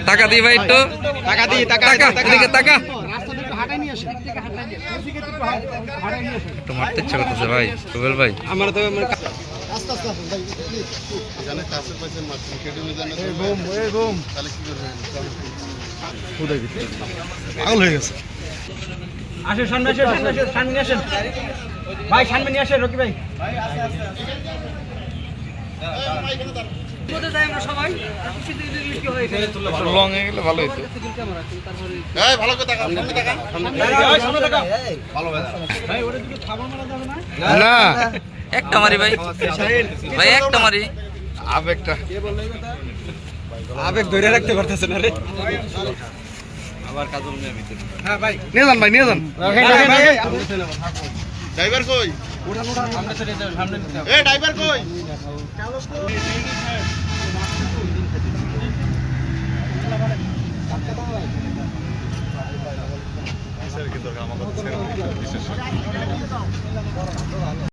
টাকা দিই ভাই একটু টাকা দিই টাকা এদিকে টাকা একটু মারতে ইচ্ছা করতেছে ভাই রুবেল ভাই আমার তো আস্তে আস্তে ভাই এখানে কাছে পাশে মারছেন কেটে জানে এই বুম তাহলে কি করবেন খুদাই দিতে পাগল হয়ে গেছে আসেন সামনে আসেন ভাই সামনে নিয়ে আসেন রকি ভাই লং হয়ে গেলে ভালো হইতো ভালো করে টাকা না একটা মারি ভাই ভাই একটা মারি আবেগ ধরে রাখতে পারতেছে না রে আবার কাজল নিয়ে ভিতরে হ্যাঁ ভাই নিয়ে যান ভাই নিয়ে যান ড্রাইভার কই ওঠা সামনে চলে যাও সামনে এই ড্রাইভার কই চালক কই স্যার কি দরকার আমাদের